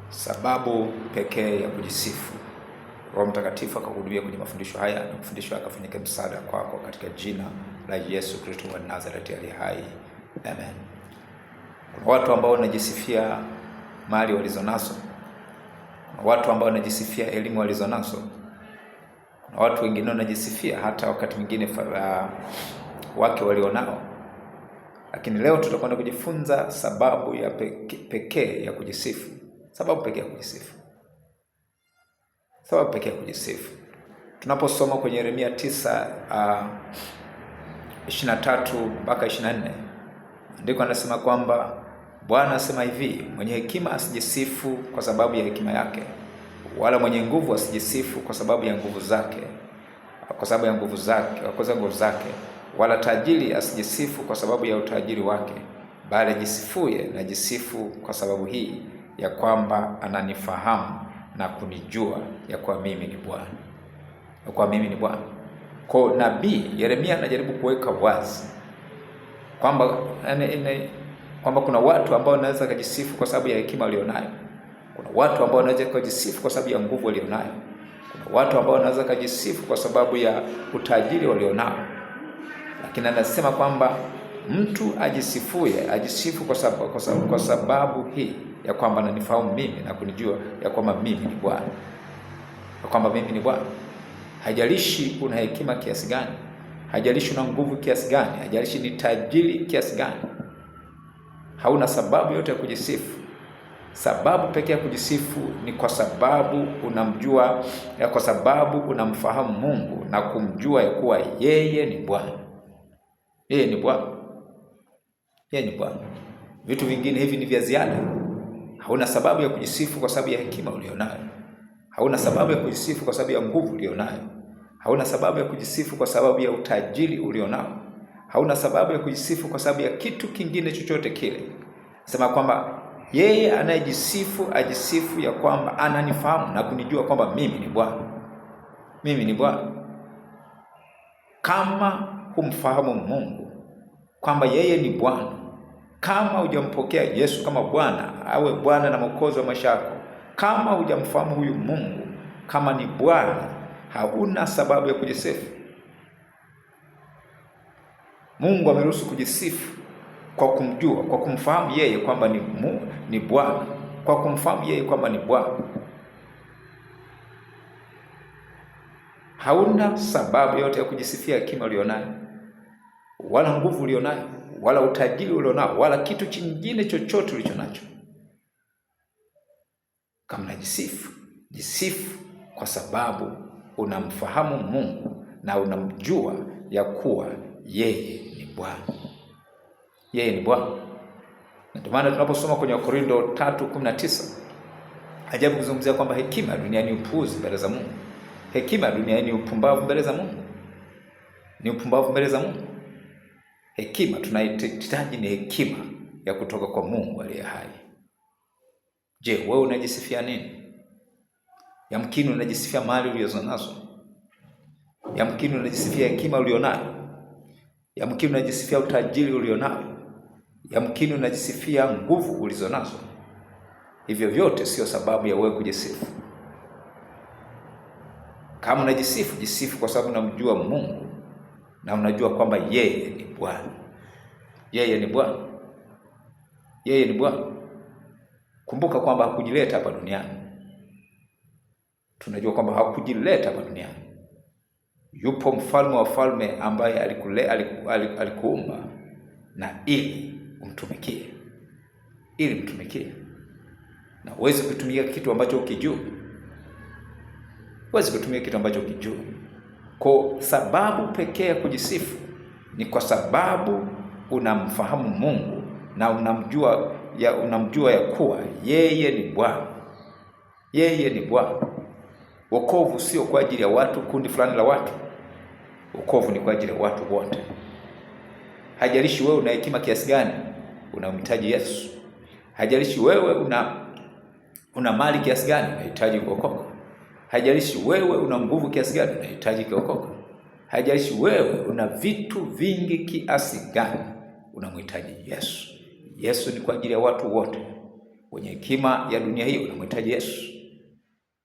Sababu pekee ya kujisifu. Roho Mtakatifu akakuhudumia kwenye mafundisho haya na mafundisho yakafanyike msaada kwako katika jina la Yesu Kristo wa Nazareti aliye hai. Amen. Kuna watu ambao wanajisifia mali walizonazo. Kuna watu ambao wanajisifia elimu walizonazo. Kuna watu wengine wanajisifia hata wakati mwingine wake walionao. Lakini leo tutakwenda kujifunza sababu ya pekee ya kujisifu. Sababu pekee ya kujisifu. Sababu pekee ya kujisifu. Tunaposoma kwenye Yeremia 9:23 mpaka 24, ndiko anasema kwamba Bwana asema hivi: mwenye hekima asijisifu kwa sababu ya hekima yake, wala mwenye nguvu asijisifu kwa sababu ya nguvu zake, wala tajiri asijisifu kwa sababu ya utajiri wake, bali ajisifuye na jisifu kwa sababu hii ya kwamba ananifahamu na kunijua ya kuwa mimi ni Bwana. Ya kuwa mimi ni Bwana. Kwa nabii Yeremia anajaribu kuweka wazi kwamba kuna watu ambao wanaweza kujisifu kwa sababu ya hekima walionayo. Kuna watu ambao wanaweza kujisifu kwa sababu ya nguvu walionayo. Kuna watu ambao wanaweza kujisifu kwa sababu ya utajiri walionao. Lakini anasema kwamba mtu ajisifu kwa sababu hii ya kwamba ananifahamu mimi na kunijua ya kwamba mimi ni Bwana. Ya kwamba mimi ni Bwana. Hajalishi una hekima kiasi gani, hajalishi una nguvu kiasi gani, hajalishi ni tajiri kiasi gani, hauna sababu yote ya kujisifu. Sababu pekee ya kujisifu ni kwa sababu unamjua, kwa sababu unamfahamu Mungu na kumjua ya kuwa yeye ni Bwana. Yeye ni Bwana. Yeye ni Bwana. Vitu vingine hivi ni vya ziada. Hauna sababu ya kujisifu kwa sababu ya hekima ulionayo. Hauna sababu ya kujisifu kwa sababu ya nguvu ulionayo. Hauna sababu ya kujisifu kwa sababu ya utajiri ulionao. Hauna sababu ya kujisifu kwa sababu ya kitu kingine chochote kile. Sema kwamba yeye anayejisifu ajisifu ya kwamba ananifahamu na kunijua kwamba mimi ni Bwana. Mimi ni Bwana. Kama humfahamu Mungu kwamba yeye ni Bwana, kama hujampokea Yesu kama Bwana, awe Bwana na Mwokozi wa maisha yako, kama hujamfahamu huyu Mungu kama ni Bwana, hauna sababu ya kujisifu. Mungu ameruhusu kujisifu kwa kumjua, kwa kumfahamu yeye kwamba ni Bwana, kwa kumfahamu yeye kwamba ni Bwana. Hauna sababu yote ya kujisifia hekima ulionayo, wala nguvu ulionayo, wala utajiri ulionao, wala kitu kingine chochote ulichonacho. Kama jisifu kwa sababu unamfahamu Mungu na unamjua ya kuwa yeye ni Bwana. Yeye ni Bwana. Ndio maana tunaposoma kwenye Wakorintho 3:19 ajabu kuzungumzia kwamba hekima duniani ni upuuzi mbele za Mungu. Hekima duniani ni upumbavu mbele za Mungu. Ni upumbavu mbele za Mungu. Hekima tunahitaji ni hekima ya kutoka kwa Mungu aliye hai. Je, wewe unajisifia nini? Yamkini unajisifia mali ulizonazo. Yamkini unajisifia hekima ulionayo. Yamkini unajisifia utajiri ulionao. Yamkini unajisifia nguvu ulizonazo. Hivyo vyote sio sababu ya wewe kujisifu. Kama unajisifu, jisifu kwa sababu unamjua Mungu na unajua kwamba yeye ni Bwana. Yeye ni Bwana. Yeye ni Bwana. Kumbuka kwamba hakujileta hapa duniani. Tunajua kwamba hakujileta hapa duniani. Yupo mfalme wa falme ambaye alikuumba na ili umtumikie. Ili mtumikie. Na uweze kutumia kitu ambacho ukijui. Uweze kutumia kitu ambacho ukijui. Kwa sababu pekee ya kujisifu ni kwa sababu unamfahamu Mungu na unamjua ya kuwa yeye ni Bwana. Yeye ni Bwana. Wokovu sio kwa ajili ya watu, kundi fulani la watu. Wokovu ni kwa ajili ya watu wote. Hajalishi wewe una hekima kiasi gani, unamhitaji Yesu. Hajalishi wewe una mali kiasi gani, unahitaji kuokoka. Hajalishi wewe una nguvu kiasi gani, unahitaji kuokoka. Hajalishi wewe una vitu vingi kiasi gani, unamhitaji Yesu. Yesu ni kwa ajili ya watu wote. Wenye hekima ya dunia hii wanamhitaji Yesu.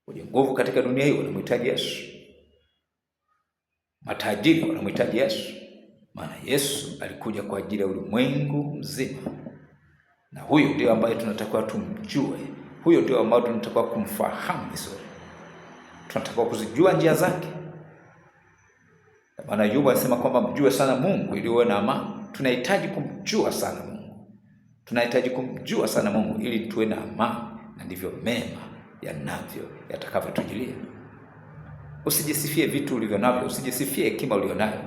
Wenye nguvu katika dunia hii wanamhitaji Yesu. Matajiri wanamhitaji Yesu, maana Yesu alikuja kwa ajili ya ulimwengu mzima. Na huyo ndio ambaye tunatakiwa tumjue. Huyo ndio ambaye tunatakiwa kumfahamu vizuri. Tunatakiwa kuzijua njia zake. Maana Ayubu alisema kwamba mjue sana Mungu ili uwe na amani. Tunahitaji kumjua sana Mungu. Tunahitaji kumjua sana Mungu ili tuwe na amani, na ndivyo mema yatakavyotujilia. Usijisifie vitu ulivyo navyo, usijisifie hekima ulionayo.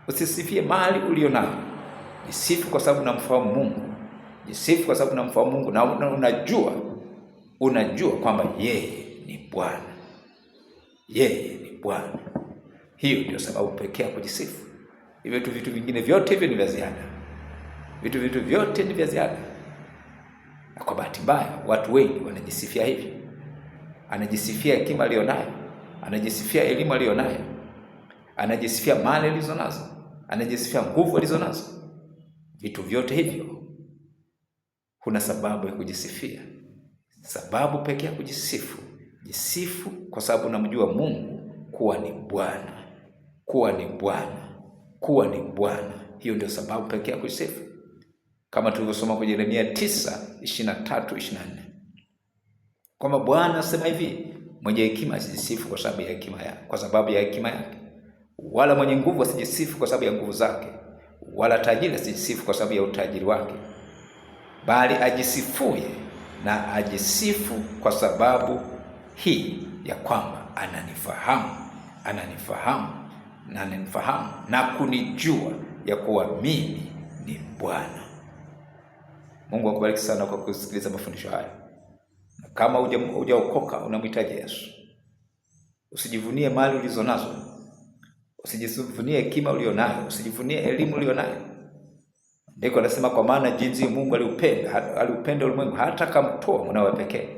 Usisifie mali ulionayo. Jisifu kwa sababu unamfahamu Mungu. Jisifu kwa sababu unamfahamu Mungu na unajua kwamba yeye ni Bwana. Yeye ni Bwana. Hiyo ndio sababu pekee ya kujisifu. Hivyo vitu vingine vyote hivyo ni vya ziada. Vitu vyote ni vya ziada. Na kwa bahati mbaya watu wengi wanajisifia hivi. Anajisifia hekima alionayo, anajisifia elimu alionayo, anajisifia mali alizonazo, anajisifia nguvu alizonazo. Vitu vyote hivyo huna sababu ya kujisifia. Sababu pekee ya kujisifu, jisifu kwa sababu unamjua Mungu kuwa ni Bwana, kuwa ni Bwana, kuwa ni Bwana. Hiyo ndio sababu pekee ya kujisifu, kama tulivyosoma kwenye Yeremia 9:23-24 kwamba Bwana asema hivi, mwenye hekima asijisifu kwa sababu ya hekima yake, wala mwenye nguvu asijisifu kwa sababu ya nguvu zake, wala tajiri asijisifu kwa sababu ya utajiri wake, bali ajisifuye na ajisifu kwa sababu hii ya kwamba ananifahamu na kunijua ya kuwa mimi ni Bwana. Mungu akubariki sana kwa kusikiliza mafundisho haya. Na kama hujaokoka unamhitaji Yesu. Usijivunie mali ulizonazo. Usijivunie hekima ulionayo, usijivunie elimu ulionayo. Ndiko anasema kwa maana jinsi Mungu aliupenda ulimwengu hata akamtoa mwanawe pekee,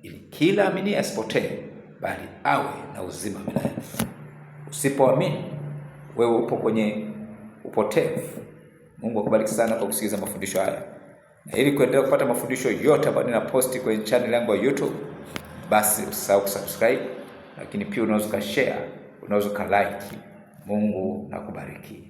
ili kila aminiye asipotee bali awe na uzima milele. Usipoamini wewe upo kwenye upotevu. Mungu akubariki sana kwa kusikiliza mafundisho haya. Na ili kuendelea kupata mafundisho yote ambayo ninaposti kwenye channel yangu ya YouTube, basi usisahau kusubscribe, lakini pia unaweza share, unaweza like. Mungu nakubariki.